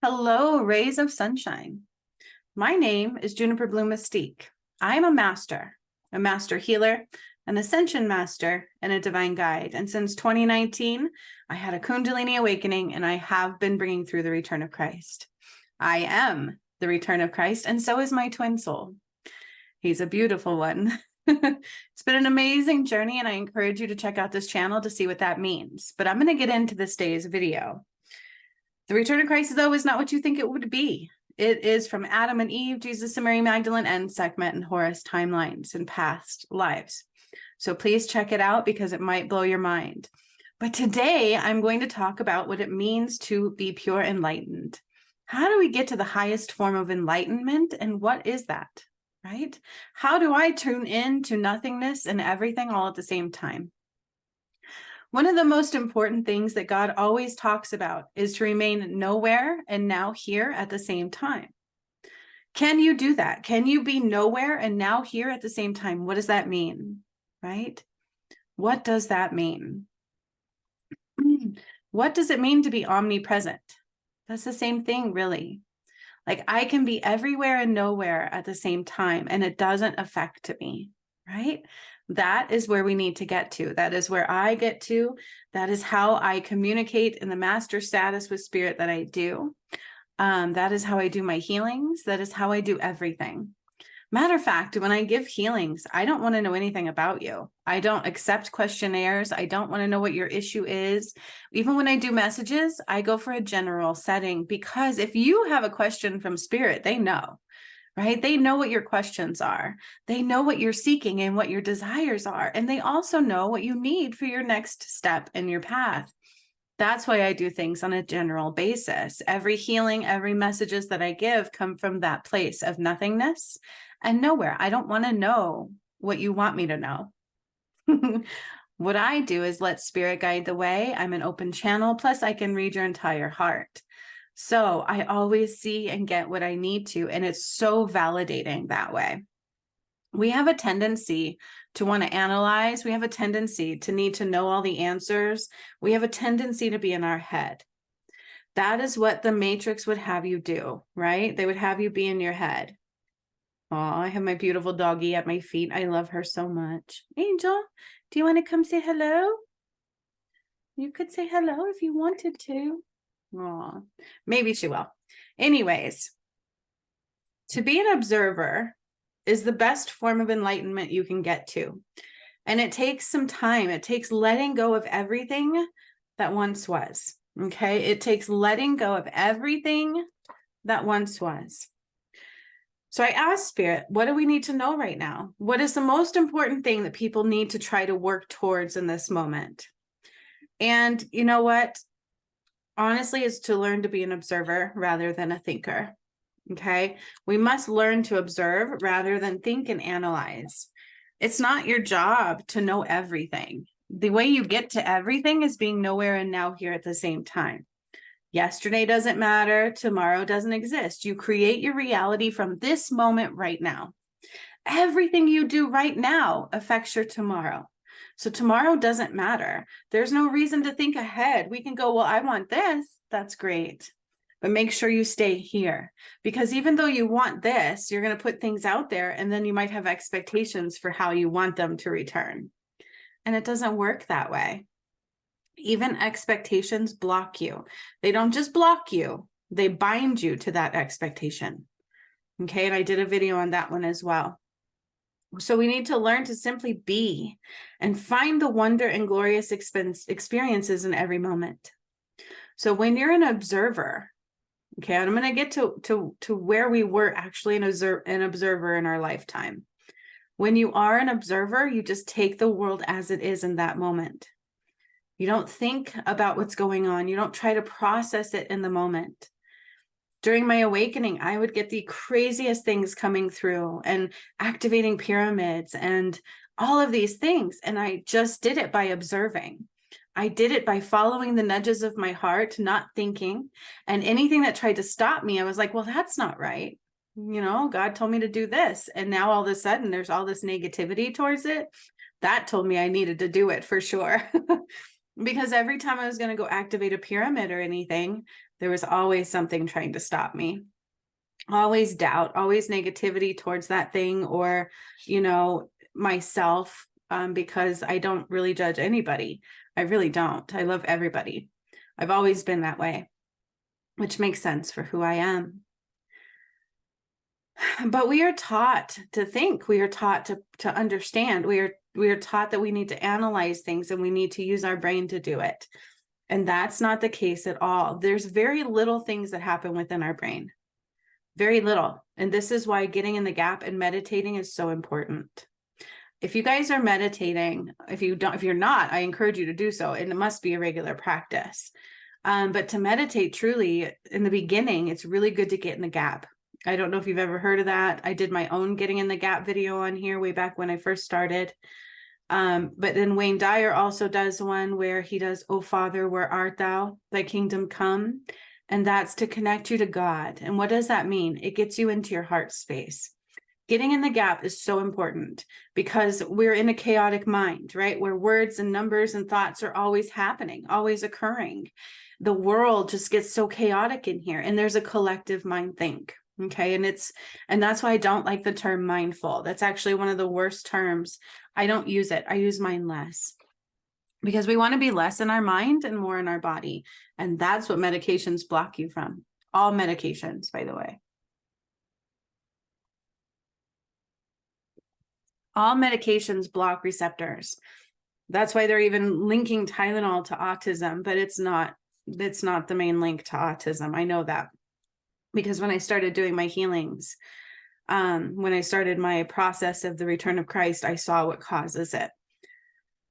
Hello, rays of sunshine. My name is Juniper Bloom Mystique. I am a master healer, an ascension master, and a divine guide. And since 2019, I had a Kundalini awakening, and I have been bringing through the return of Christ. I am the return of Christ, and so is my twin soul. He's a beautiful one. It's been an amazing journey, and I encourage you to check out this channel to see what that means. But I'm going to get into this day's video. The return of Christ, though, is not what you think it would be. It is from Adam and Eve, Jesus and Mary Magdalene, and Sekhmet and Horus timelines and past lives. So please check it out because it might blow your mind. But today I'm going to talk about what it means to be pure enlightened. How do we get to the highest form of enlightenment, and what is that, right? How do I tune in to nothingness and everything all at the same time? One of the most important things that God always talks about is to remain nowhere and now here at the same time. Can you do that? Can you be nowhere and now here at the same time? What does that mean, right? What does that mean? What does it mean to be omnipresent? That's the same thing, really. Like, I can be everywhere and nowhere at the same time, and it doesn't affect me, right? That is where we need to get to. That is where I get to. That is how I communicate in the master status with spirit that I do. That is how I do my healings. That is how I do everything. Matter of fact, when I give healings, I don't want to know anything about you. I don't accept questionnaires. I don't want to know what your issue is. Even when I do messages, I go for a general setting, because if you have a question from spirit, they know. Right? They know what your questions are. They know what you're seeking and what your desires are. And they also know what you need for your next step in your path. That's why I do things on a general basis. Every healing, every messages that I give come from that place of nothingness and nowhere. I don't want to know what you want me to know. What I do is let spirit guide the way. I'm an open channel. Plus, I can read your entire heart. So I always see and get what I need to, and it's so validating that way. We have a tendency to want to analyze. We have a tendency to need to know all the answers. We have a tendency to be in our head. That is what the Matrix would have you do, right? They would have you be in your head. Oh, I have my beautiful doggie at my feet. I love her so much. Angel, do you want to come say hello? You could say hello if you wanted to. Oh, maybe she will. Anyways, to be an observer is the best form of enlightenment you can get to. And it takes some time. It takes letting go of everything that once was. Okay. It takes letting go of everything that once was. So I asked Spirit, what do we need to know right now? What is the most important thing that people need to try to work towards in this moment? And you know what? Honestly, it's to learn to be an observer rather than a thinker. Okay. We must learn to observe rather than think and analyze. It's not your job to know everything. The way you get to everything is being nowhere and now here at the same time. Yesterday doesn't matter. Tomorrow doesn't exist. You create your reality from this moment right now. Everything you do right now affects your tomorrow. So tomorrow doesn't matter. There's no reason to think ahead. We can go, well, I want this. That's great. But make sure you stay here, because even though you want this, you're going to put things out there, and then you might have expectations for how you want them to return. And it doesn't work that way. Even expectations block you. They don't just block you. They bind you to that expectation. Okay. And I did a video on that one as well. So we need to learn to simply be and find the wonder and glorious experiences in every moment. So when you're an observer, okay, and I'm going to get to where we were actually an observer in our lifetime. When you are an observer, you just take the world as it is in that moment. You don't think about what's going on. You don't try to process it in the moment. During my awakening, I would get the craziest things coming through and activating pyramids and all of these things. And I just did it by observing. I did it by following the nudges of my heart, not thinking. And anything that tried to stop me, I was like, well, that's not right. You know, God told me to do this. And now all of a sudden there's all this negativity towards it. That told me I needed to do it for sure. because every time I was going to go activate a pyramid or anything, there was always something trying to stop me. Always doubt, always negativity towards that thing, or, myself, because I don't really judge anybody. I really don't. I love everybody. I've always been that way, which makes sense for who I am. But we are taught to think, we are taught to understand, we are taught that we need to analyze things and we need to use our brain to do it. And that's not the case at all. There's very little things that happen within our brain. Very little. And this is why getting in the gap and meditating is so important. If you guys are meditating, if you're not, I encourage you to do so. And it must be a regular practice. But to meditate truly, in the beginning, it's really good to get in the gap. I don't know if you've ever heard of that. I did my own getting in the gap video on here way back when I first started. But then Wayne Dyer also does one where he does, "O Father, where art thou? Thy kingdom come." And that's to connect you to God. And what does that mean? It gets you into your heart space. Getting in the gap is so important because we're in a chaotic mind, right? Where words and numbers and thoughts are always happening, always occurring. The world just gets so chaotic in here, and there's a collective mind think. Okay. And that's why I don't like the term mindful. That's actually one of the worst terms. I don't use it. I use mindless, because we want to be less in our mind and more in our body. And that's what medications block you from. All medications, by the way. All medications block receptors. That's why they're even linking Tylenol to autism, but it's not the main link to autism. I know that, because when I started doing my healings, when I started my process of the return of Christ, I saw what causes it.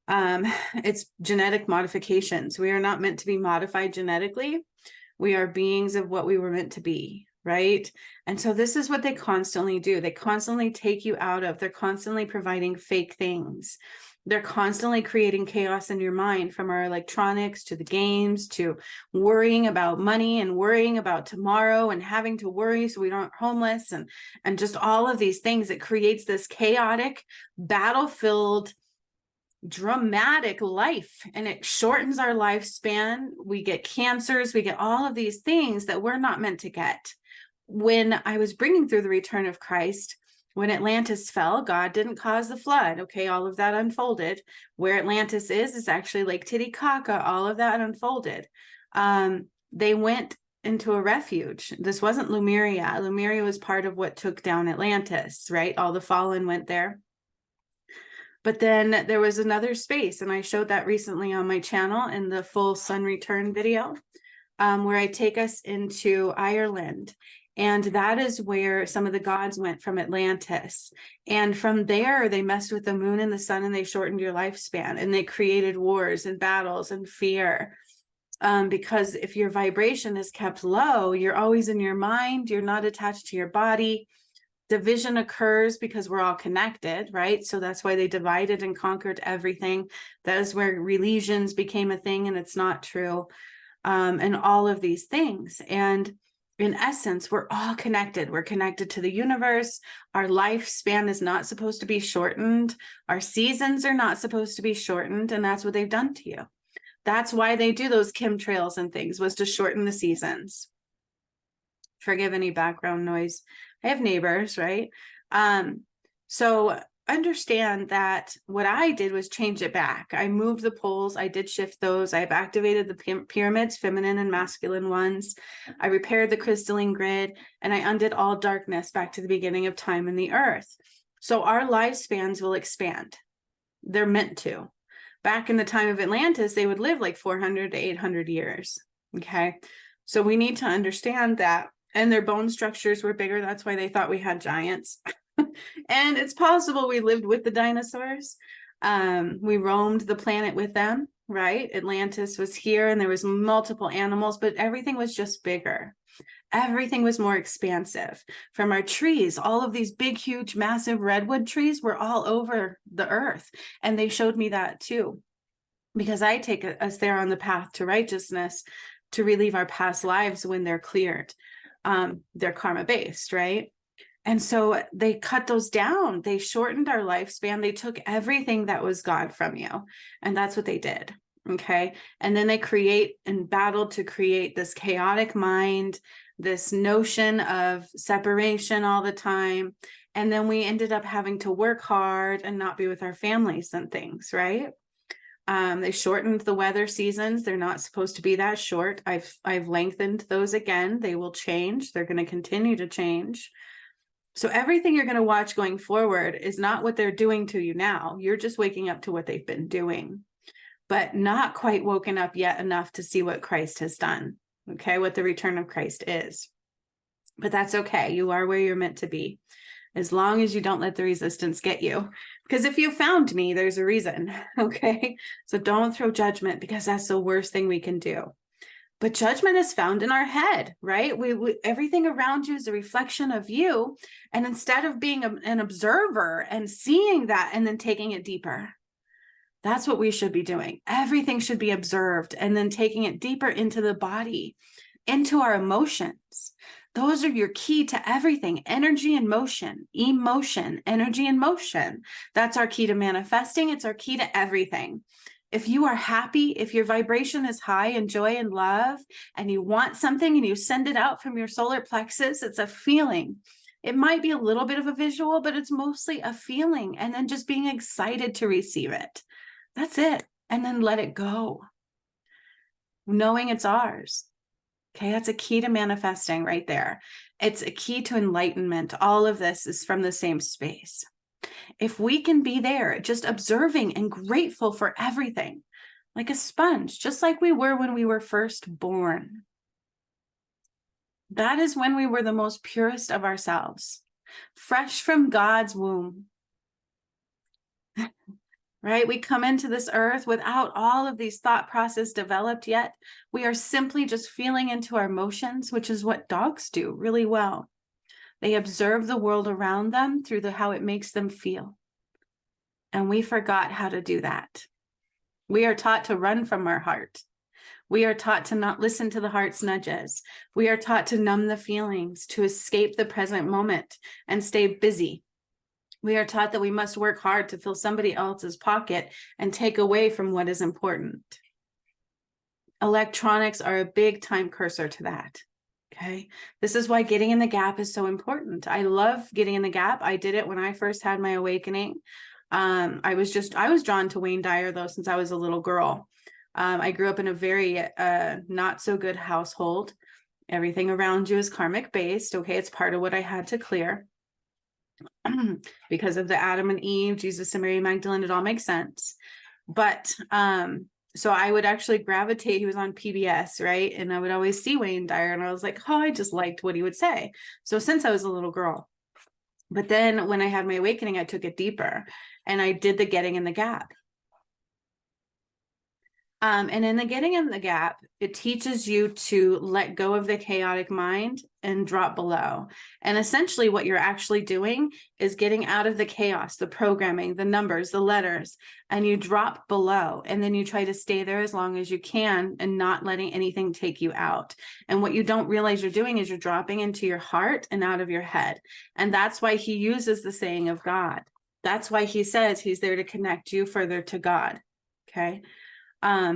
It's genetic modifications. We are not meant to be modified genetically. We are beings of what we were meant to be, right? And so this is what they constantly do. They constantly take you out of, they're constantly providing fake things. They're constantly creating chaos in your mind, from our electronics to the games to worrying about money and worrying about tomorrow and having to worry so we aren't homeless, and just all of these things. It creates this chaotic, battle-filled, dramatic life, and it shortens our lifespan. We get cancers, we get all of these things that we're not meant to get. When I was bringing through the return of Christ, when Atlantis fell, God didn't cause the flood. Okay, all of that unfolded. Where Atlantis is actually Lake Titicaca. All of that unfolded. They went into a refuge. This wasn't Lemuria. Lemuria was part of what took down Atlantis, right? All the fallen went there. But then there was another space, and I showed that recently on my channel in the full sun return video, where I take us into Ireland. And that is where some of the gods went from Atlantis. And from there, they messed with the moon and the sun, and they shortened your lifespan, and they created wars and battles and fear. Because if your vibration is kept low, you're always in your mind, you're not attached to your body. Division occurs because we're all connected, right? So that's why they divided and conquered everything. That is where religions became a thing, and it's not true. And all of these things. And in essence, we're all connected. We're connected to the universe. Our lifespan is not supposed to be shortened. Our seasons are not supposed to be shortened. And that's what they've done to you. That's why they do those chemtrails and things, was to shorten the seasons. Forgive any background noise. I have neighbors, right? So understand that what I did was change it back. I moved the poles. I did shift those. I've activated the pyramids, feminine and masculine ones. I repaired the crystalline grid, and I undid all darkness back to the beginning of time in the earth. So our lifespans will expand. They're meant to. Back in the time of Atlantis, they would live like 400 to 800 years. Okay. So we need to understand that. And their bone structures were bigger. That's why they thought we had giants. And it's possible we lived with the dinosaurs. We roamed the planet with them, right? Atlantis was here, and there was multiple animals, but everything was just bigger. Everything was more expansive. From our trees, all of these big, huge, massive redwood trees were all over the earth. And they showed me that too, because I take us there on the path to righteousness, to relieve our past lives when they're cleared. They're karma-based, right? And so they cut those down. They shortened our lifespan. They took everything that was God from you. And that's what they did. Okay. And then they create and battle to create this chaotic mind, this notion of separation all the time. And then we ended up having to work hard and not be with our families and things, right? They shortened the weather seasons. They're not supposed to be that short. I've lengthened those again. They will change. They're going to continue to change. So everything you're going to watch going forward is not what they're doing to you now. You're just waking up to what they've been doing, but not quite woken up yet enough to see what Christ has done. Okay, what the return of Christ is. But that's okay. You are where you're meant to be, as long as you don't let the resistance get you. Because if you found me, there's a reason. Okay, so don't throw judgment, because that's the worst thing we can do. But judgment is found in our head, right? We everything around you is a reflection of you. And instead of being an observer and seeing that and then taking it deeper, that's what we should be doing. Everything should be observed and then taking it deeper into the body, into our emotions. Those are your key to everything. Energy and motion, emotion, energy and motion. That's our key to manifesting. It's our key to everything. If you are happy, if your vibration is high in joy and love, and you want something and you send it out from your solar plexus, it's a feeling. It might be a little bit of a visual, but it's mostly a feeling. And then just being excited to receive it. That's it. And then let it go. Knowing it's ours. Okay, that's a key to manifesting right there. It's a key to enlightenment. All of this is from the same space. If we can be there, just observing and grateful for everything, like a sponge, just like we were when we were first born. That is when we were the most purest of ourselves, fresh from God's womb. Right? We come into this earth without all of these thought processes developed yet. We are simply just feeling into our emotions, which is what dogs do really well. They observe the world around them through how it makes them feel. And we forgot how to do that. We are taught to run from our heart. We are taught to not listen to the heart's nudges. We are taught to numb the feelings, to escape the present moment and stay busy. We are taught that we must work hard to fill somebody else's pocket and take away from what is important. Electronics are a big time cursor to that. Okay. This is why getting in the gap is so important. I love getting in the gap. I did it when I first had my awakening. I was drawn to Wayne Dyer though, since I was a little girl. I grew up in a very not so good household. Everything around you is karmic based. Okay. It's part of what I had to clear. Because of the Adam and Eve, Jesus and Mary Magdalene, it all makes sense. But so I would actually gravitate. He was on PBS, right? And I would always see Wayne Dyer, and I was like, oh, I just liked what he would say. So since I was a little girl, but then when I had my awakening, I took it deeper, and I did the getting in the gap. And in the getting in the gap, it teaches you to let go of the chaotic mind and drop below. And essentially what you're actually doing is getting out of the chaos, the programming, the numbers, the letters, and you drop below. And then you try to stay there as long as you can and not letting anything take you out. And what you don't realize you're doing is you're dropping into your heart and out of your head. And that's why he uses the saying of God. That's why he says he's there to connect you further to God. Okay.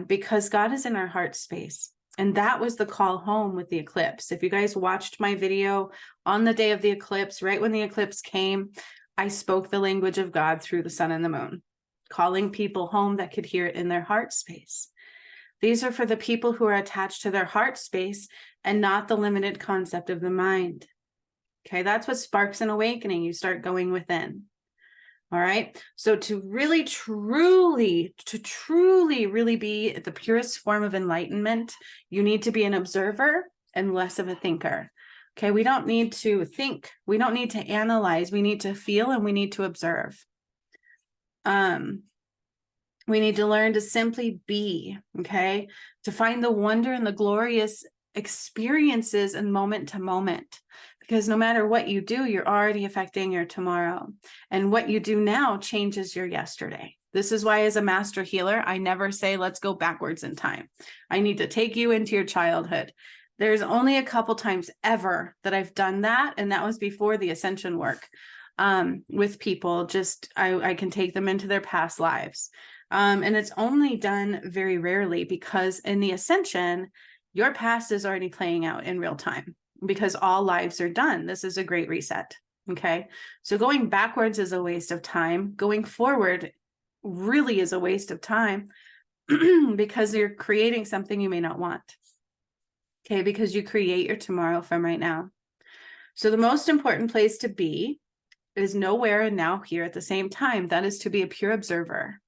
Because God is in our heart space. And that was the call home with the eclipse. If you guys watched my video on the day of the eclipse, right when the eclipse came, I spoke the language of God through the sun and the moon, calling people home that could hear it in their heart space. These are for the people who are attached to their heart space and not the limited concept of the mind. Okay, that's what sparks an awakening. You start going within. All right. So to really, truly really be the purest form of enlightenment, you need to be an observer and less of a thinker. Okay. We don't need to think. We don't need to analyze. We need to feel and we need to observe. We need to learn to simply be, okay, to find the wonder and the glorious experiences and moment to moment. Because no matter what you do, you're already affecting your tomorrow. And what you do now changes your yesterday. This is why as a master healer, I never say, let's go backwards in time. I need to take you into your childhood. There's only a couple times ever that I've done that. And that was before the ascension work with people. Just I can take them into their past lives. And it's only done very rarely because in the ascension, your past is already playing out in real time because all lives are done. This is a great reset. Okay. So going backwards is a waste of time. Going forward really is a waste of time because you're creating something you may not want. Okay. Because you create your tomorrow from right now. So the most important place to be is nowhere and now here at the same time. That is to be a pure observer.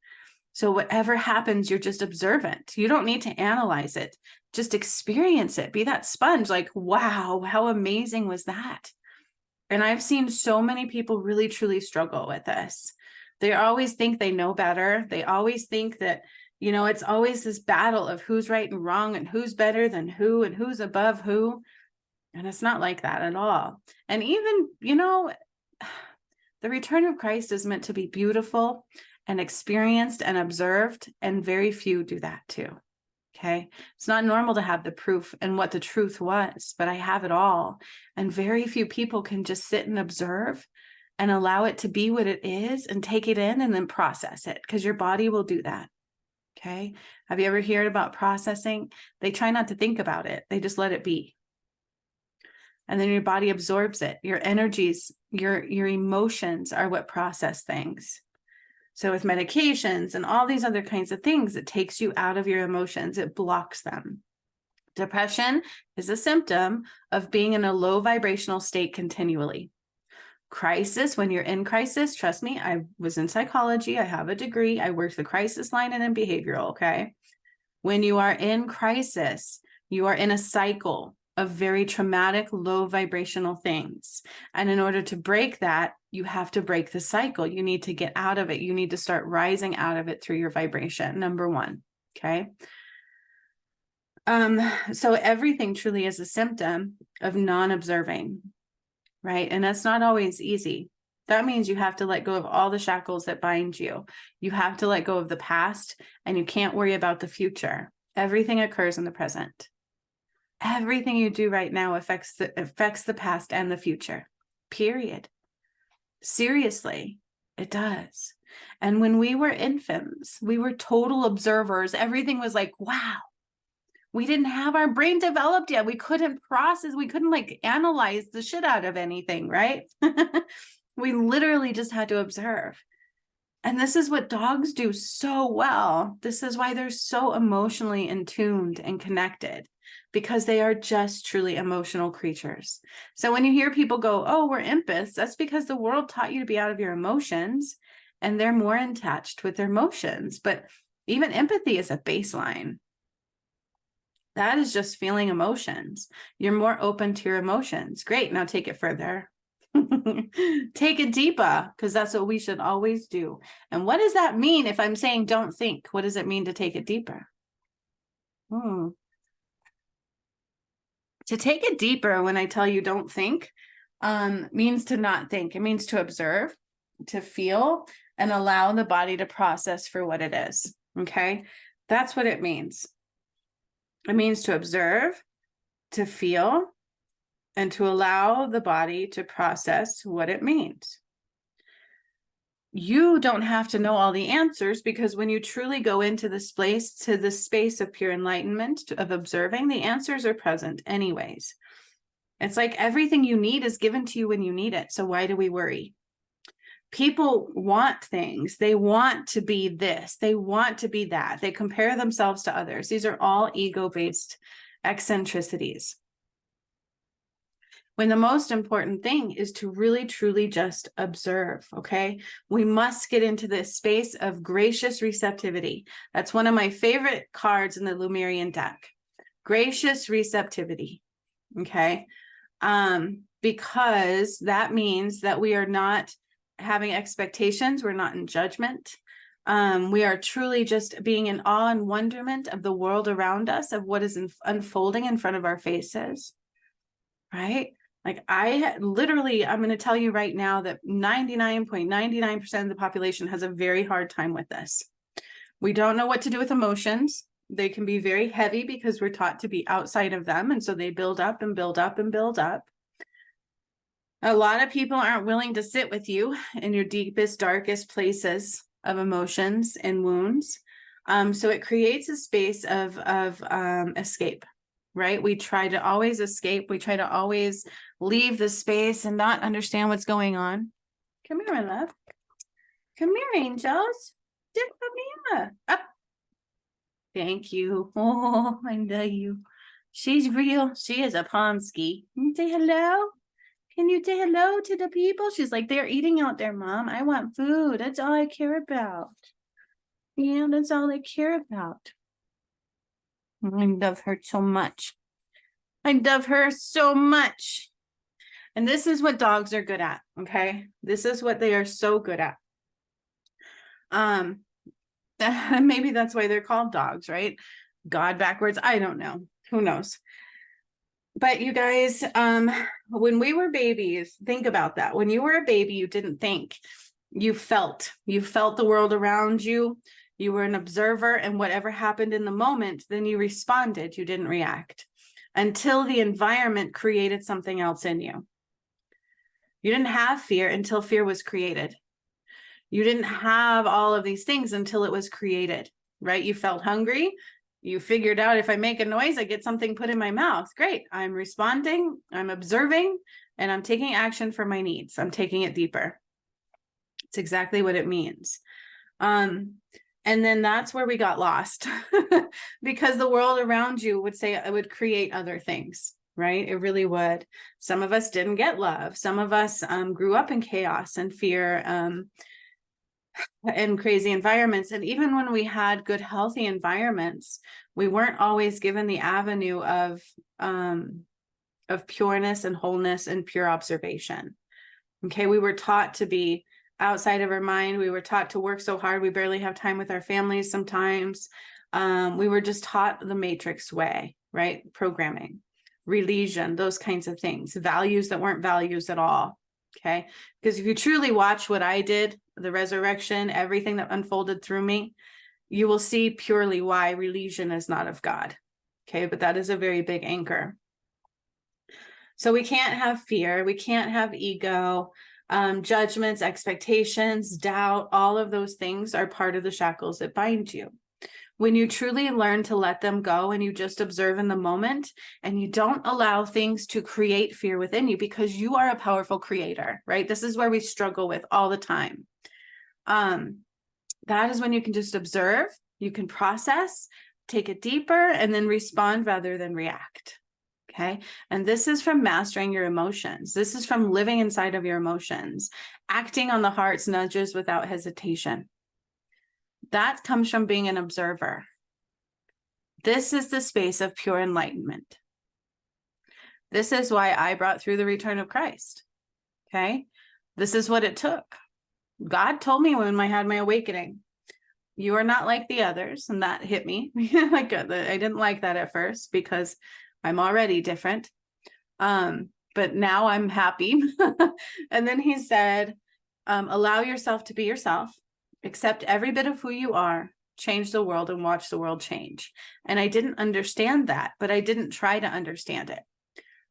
So whatever happens, you're just observant. You don't need to analyze it. Just experience it. Be that sponge. Like, wow, how amazing was that? And I've seen so many people really, truly struggle with this. They always think they know better. They always think that, you know, it's always this battle of who's right and wrong and who's better than who and who's above who. And it's not like that at all. And even, you know, the return of Christ is meant to be beautiful and experienced and observed, and very few do that too. Okay. It's not normal to have the proof and what the truth was, but I have it all. And very few people can just sit and observe and allow it to be what it is and take it in and then process it, because your body will do that. Okay. Have you ever heard about processing? They try not to think about it. They just let it be. And then your body absorbs it. Your energies, your emotions are what process things. So with medications and all these other kinds of things, it takes you out of your emotions. It blocks them. Depression is a symptom of being in a low vibrational state continually. Crisis, when you're in crisis, trust me, I was in psychology. I have a degree. I worked the crisis line and in behavioral, okay? When you are in crisis, you are in a cycle of very traumatic, low vibrational things. And in order to break that, you have to break the cycle. You need to get out of it. You need to start rising out of it through your vibration, number one. Okay. So everything truly is a symptom of non-observing, right? And that's not always easy. That means you have to let go of all the shackles that bind you. You have to let go of the past, and you can't worry about the future. Everything occurs in the present. Everything you do right now affects the past and the future, period. Seriously, it does. And when we were infants, we were total observers. Everything was like, wow, we didn't have our brain developed yet. We couldn't process, we couldn't like analyze the shit out of anything, right? We literally just had to observe. And this is what dogs do so well. This is why they're so emotionally in tuned and connected, because they are just truly emotional creatures. So when you hear people go, oh, we're empaths, that's because the world taught you to be out of your emotions, and they're more attached with their emotions. But even empathy is a baseline. That is just feeling emotions. You're more open to your emotions. Great. Now take it further. Take it deeper, because that's what we should always do. And what does that mean if I'm saying don't think? What does it mean to take it deeper? To take it deeper, when I tell you don't think, means to not think. It means to observe, to feel, and allow the body to process for what it is. Okay? That's what it means. It means to observe, to feel, and to allow the body to process what it means. You don't have to know all the answers, because when you truly go into this place, to the space of pure enlightenment, of observing, the answers are present anyways. It's like everything you need is given to you when you need it. So why do we worry? People want things. They want to be this. They want to be that. They compare themselves to others. These are all ego-based eccentricities. When the most important thing is to really, truly just observe, okay? We must get into this space of gracious receptivity. That's one of my favorite cards in the Lemurian deck. Gracious receptivity, okay? Because that means that we are not having expectations. We're not in judgment. We are truly just being in awe and wonderment of the world around us, of what is unfolding in front of our faces, right? Like I'm going to tell you right now that 99.99% of the population has a very hard time with this. We don't know what to do with emotions. They can be very heavy because we're taught to be outside of them. And so they build up and build up and build up. A lot of people aren't willing to sit with you in your deepest, darkest places. of emotions and wounds. So it creates a space of escape, right? We try to always escape. We try to always leave the space and not understand what's going on. Come here, my love. Come here, angels. Come here. Up. Thank you. Oh, I love you. She's real. She is a Pomsky. Can you say hello? Can you say hello to the people? She's like, they're eating out there, Mom. I want food. That's all I care about. Yeah, that's all I care about. I love her so much. I love her so much. And this is what dogs are good at, okay? This is what they are so good at. Maybe that's why they're called dogs, right? God backwards. I don't know. Who knows? But you guys, when we were babies, think about that. When you were a baby, you didn't think. You felt the world around you. You were an observer, and whatever happened in the moment, then you responded. You didn't react until the environment created something else in you. You didn't have fear until fear was created. You didn't have all of these things until it was created, right? You felt hungry. You figured out, if I make a noise, I get something put in my mouth. Great. I'm responding, I'm observing, and I'm taking action for my needs. I'm taking it deeper. It's exactly what it means. And then that's where we got lost because the world around you would say it would create other things, right? It really would. Some of us didn't get love. Some of us grew up in chaos and fear and crazy environments. And even when we had good, healthy environments, we weren't always given the avenue of pureness and wholeness and pure observation. Okay, we were taught to be outside of our mind. We were taught to work so hard. We barely have time with our families sometimes. We were just taught the matrix way, right? Programming, religion, those kinds of things, values that weren't values at all. Okay, because if you truly watch what I did, the resurrection, everything that unfolded through me, you will see purely why religion is not of God. Okay, but that is a very big anchor. So we can't have fear. We can't have ego. Judgments, expectations, doubt, all of those things are part of the shackles that bind you. When you truly learn to let them go and you just observe in the moment and you don't allow things to create fear within you, because you are a powerful creator, right? This is where we struggle with all the time. That is when you can just observe, you can process, take it deeper, and then respond rather than react. Okay. And this is from mastering your emotions. This is from living inside of your emotions, acting on the heart's nudges without hesitation. That comes from being an observer. This is the space of pure enlightenment. This is why I brought through the return of Christ. Okay. This is what it took. God told me when I had my awakening, you are not like the others. And that hit me. Like I didn't like that at first because I'm already different. But now I'm happy. And then he said, allow yourself to be yourself, accept every bit of who you are, change the world, and watch the world change. And I didn't understand that, but I didn't try to understand it.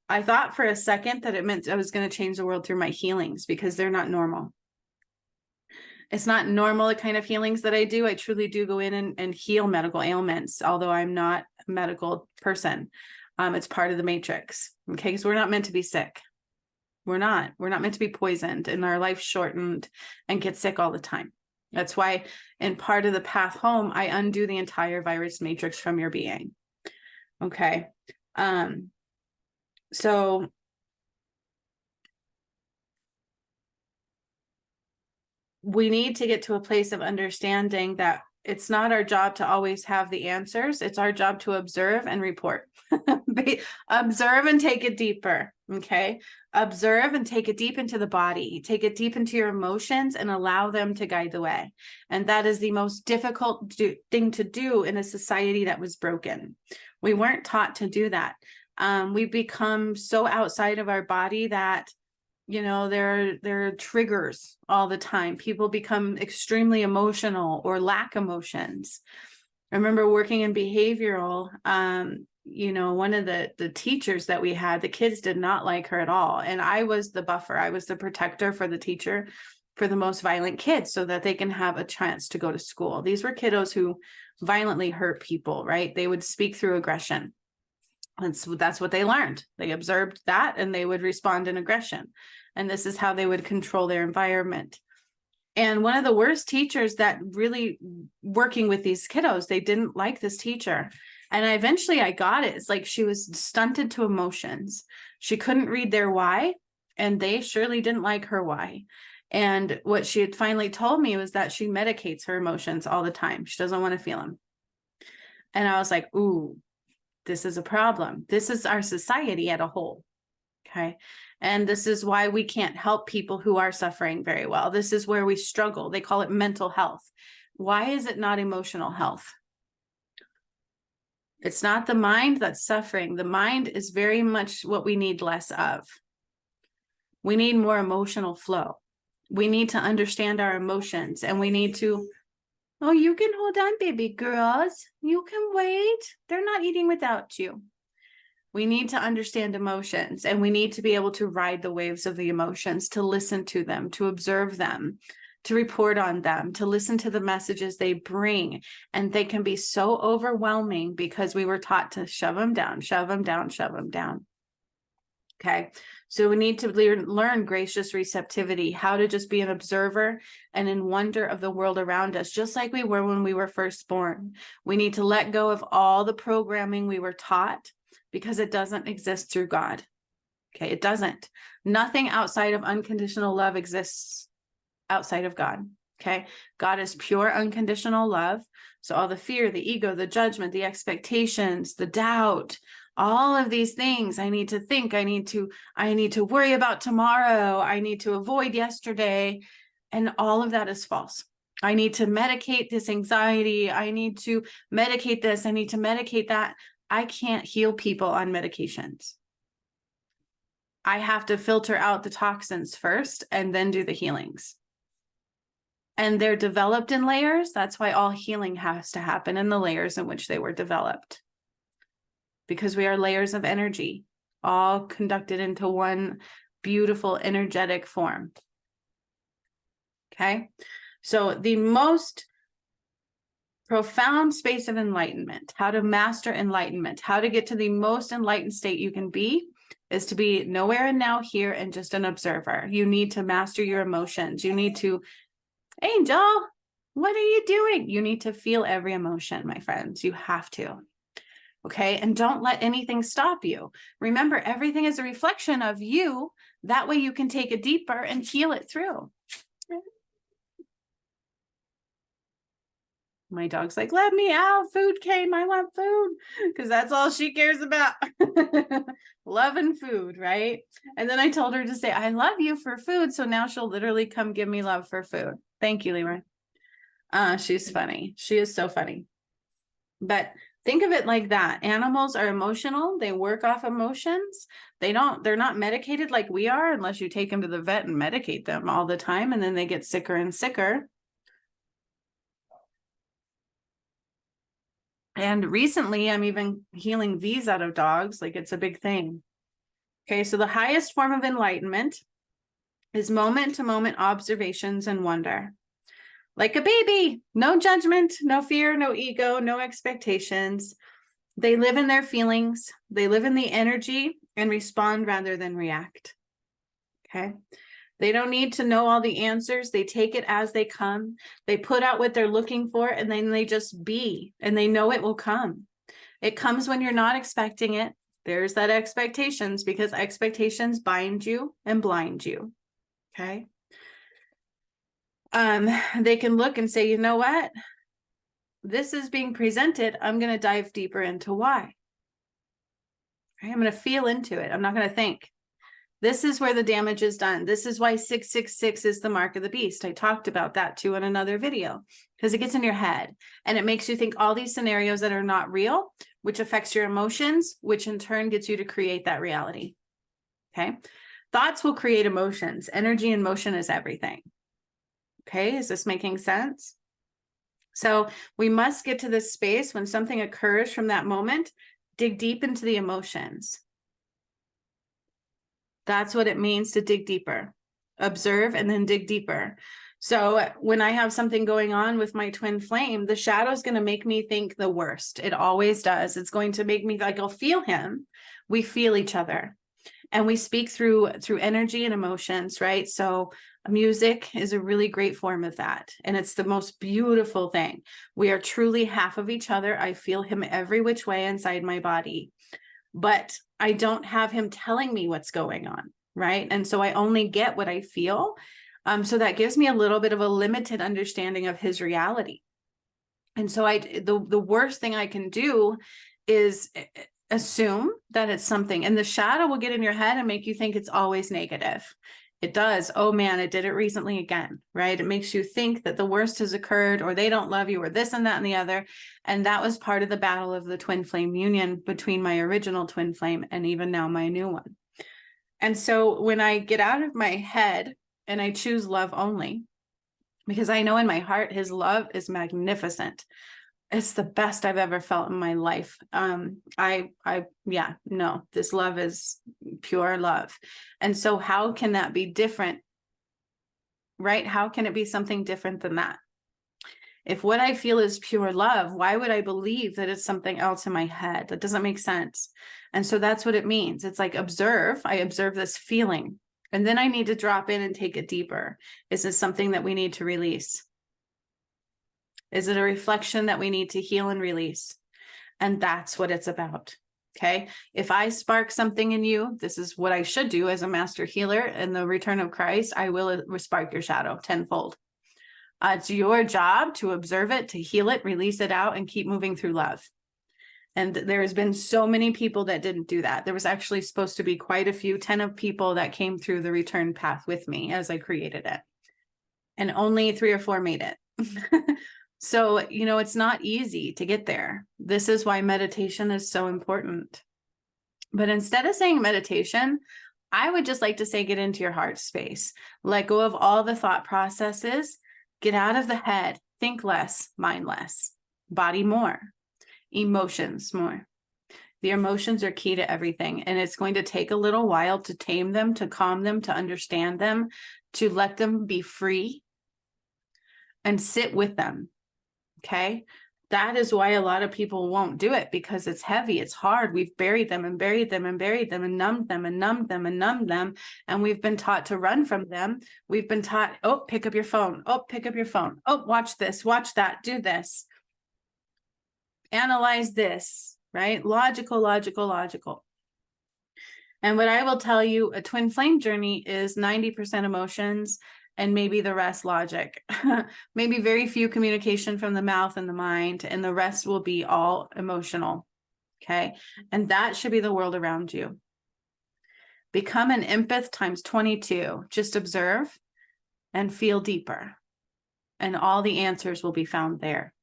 I thought for a second that it meant I was going to change the world through my healings, because they're not normal. It's not normal, the kind of healings that I do. I truly do go in and heal medical ailments, although I'm not a medical person. It's part of the matrix. Okay, because we're not meant to be sick. We're not meant to be poisoned and our life shortened and get sick all the time. That's why in part of the path home, I undo the entire virus matrix from your being. Okay. So we need to get to a place of understanding that it's not our job to always have the answers. It's our job to observe and report. Observe and take it deeper. Okay. Observe and take it deep into the body. Take it deep into your emotions and allow them to guide the way. And that is the most difficult thing to do in a society that was broken. We weren't taught to do that. We've become so outside of our body that, you know, there are triggers all the time. People become extremely emotional or lack emotions. I remember working in behavioral, you know, one of the teachers that we had, the kids did not like her at all. And I was the buffer. I was the protector for the teacher. for the most violent kids so that they can have a chance to go to school. These were kiddos who violently hurt people, right? They would speak through aggression. That's what they learned. They observed that and they would respond in aggression. And this is how they would control their environment. And one of the worst teachers that really working with these kiddos, they didn't like this teacher. And eventually I got it. It's like she was stunted to emotions. She couldn't read their why, and they surely didn't like her why. And what she had finally told me was that she medicates her emotions all the time. She doesn't want to feel them. And I was like, ooh, this is a problem. This is our society as a whole. Okay. And this is why we can't help people who are suffering very well. This is where we struggle. They call it mental health. Why is it not emotional health? It's not the mind that's suffering. The mind is very much what we need less of. We need more emotional flow. We need to understand our emotions, and we need to, oh, you can hold on, baby girls. You can wait. They're not eating without you. We need to understand emotions, and we need to be able to ride the waves of the emotions, to listen to them, to observe them, to report on them, to listen to the messages they bring. And they can be so overwhelming because we were taught to shove them down, shove them down, shove them down. Okay. So we need to learn gracious receptivity, how to just be an observer and in wonder of the world around us, just like we were when we were first born. We need to let go of all the programming we were taught, because it doesn't exist through God. Okay, it doesn't. Nothing outside of unconditional love exists outside of God. Okay, God is pure unconditional love. So all the fear, the ego, the judgment, the expectations, the doubt, all of these things, I need to think, I need to worry about tomorrow, I need to avoid yesterday, and all of that is false. I need to medicate this anxiety, I need to medicate this, I need to medicate that. I can't heal people on medications. I have to filter out the toxins first and then do the healings. And they're developed in layers. That's why all healing has to happen in the layers in which they were developed. Because we are layers of energy, all conducted into one beautiful energetic form. Okay. So the most profound space of enlightenment, how to master enlightenment, how to get to the most enlightened state you can be, is to be nowhere and now, here, and just an observer. You need to master your emotions. You need to, Angel, what are you doing? You need to feel every emotion, my friends. You have to. Okay. And don't let anything stop you. Remember, everything is a reflection of you. That way you can take it deeper and heal it through. My dog's like, let me out. Food came. I want food. Because that's all she cares about. Love and food, right? And then I told her to say, I love you for food. So now she'll literally come give me love for food. Thank you, Leroy. She's funny. She is so funny. But think of it like that. Animals are emotional. They work off emotions. They're not medicated like we are, unless you take them to the vet and medicate them all the time. And then they get sicker and sicker. And recently, I'm even healing these out of dogs. Like, it's a big thing. Okay, so the highest form of enlightenment is moment-to-moment observations and wonder. Like a baby, no judgment, no fear, no ego, no expectations. They live in their feelings. They live in the energy and respond rather than react. Okay. They don't need to know all the answers. They take it as they come. They put out what they're looking for, and then they just be, and they know it will come. It comes when you're not expecting it. There's that expectations, because expectations bind you and blind you. Okay. They can look and say, you know what? This is being presented. I'm going to dive deeper into why. Okay? I'm going to feel into it. I'm not going to think. This is where the damage is done. This is why 666 is the mark of the beast. I talked about that too in another video, because it gets in your head and it makes you think all these scenarios that are not real, which affects your emotions, which in turn gets you to create that reality. Okay. Thoughts will create emotions. Energy and motion is everything. Okay. Is this making sense? So we must get to this space when something occurs from that moment, dig deep into the emotions. That's what it means to dig deeper. observe, and then dig deeper. So when I have something going on with my twin flame, the shadow is going to make me think the worst. It always does. It's going to make me like, I'll feel him. We feel each other, and we speak through energy and emotions, right? So music is a really great form of that. And it's the most beautiful thing. We are truly half of each other. I feel him every which way inside my body, but I don't have him telling me what's going on, right? And so I only get what I feel. So that gives me a little bit of a limited understanding of his reality. And so the worst thing I can do is assume that it's something, and the shadow will get in your head and make you think it's always negative. It does. Oh man, it did it recently again, right? It makes you think that the worst has occurred, or they don't love you, or this and that and the other. And that was part of the battle of the twin flame union between my original twin flame and even now my new one. And so when I get out of my head and I choose love only, because I know in my heart, his love is magnificent. It's the best I've ever felt in my life. This love is pure love. And so how can that be different, right? How can it be something different than that? If what I feel is pure love, why would I believe that it's something else in my head? That doesn't make sense. And so that's what it means. It's like observe. I observe this feeling, and then I need to drop in and take it deeper. Is this something that we need to release? Is it a reflection that we need to heal and release? And that's what it's about. Okay. If I spark something in you, this is what I should do as a master healer in the return of Christ. I will spark your shadow tenfold. It's your job to observe it, to heal it, release it out, and keep moving through love. And there has been so many people that didn't do that. There was actually supposed to be quite a few, 10 of people that came through the return path with me as I created it. And only 3 or 4 made it. So, it's not easy to get there. This is why meditation is so important. But instead of saying meditation, I would just like to say, get into your heart space. Let go of all the thought processes. Get out of the head. Think less, mind less, body more, emotions more. The emotions are key to everything. And it's going to take a little while to tame them, to calm them, to understand them, to let them be free and sit with them. Okay. That is why a lot of people won't do it, because it's heavy. It's hard. We've buried them and buried them and buried them and numbed them and numbed them and numbed them. And we've been taught to run from them. We've been taught, oh, pick up your phone. Oh, pick up your phone. Oh, watch this, watch that, do this. Analyze this, right? Logical. And what I will tell you, a twin flame journey is 90% emotions, and maybe the rest logic. Maybe very few communication from the mouth and the mind, and the rest will be all emotional. Okay. And that should be the world around you. Become an empath times 22. Just observe and feel deeper, and all the answers will be found there.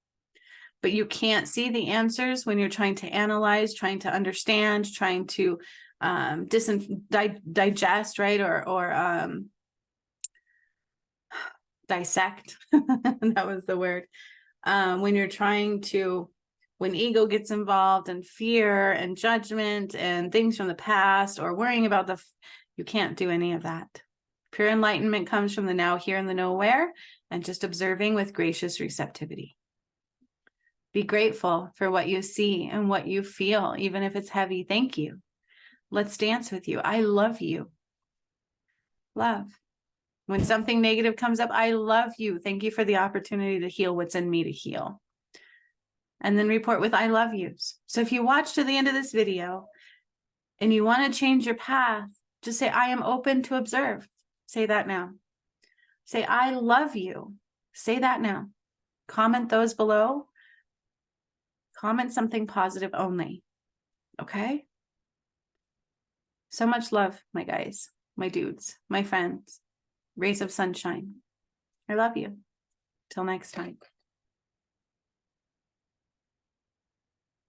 But you can't see the answers when you're trying to analyze, trying to understand, trying to digest, right? Or dissect. That was the word. When you're trying to, when ego gets involved, and fear and judgment and things from the past, or worrying about you can't do any of that. Pure enlightenment comes from the now, here, and the nowhere, and just observing with gracious receptivity. Be grateful for what you see and what you feel, even if it's heavy. Thank you. Let's dance with you. I love you. Love. When something negative comes up, I love you. Thank you for the opportunity to heal what's in me to heal. And then report with I love yous. So if you watch to the end of this video and you want to change your path, just say, I am open to observe. Say that now. Say, I love you. Say that now. Comment those below. Comment something positive only. Okay? So much love, my guys, my dudes, my friends. Rays of sunshine. I love you. Till next time.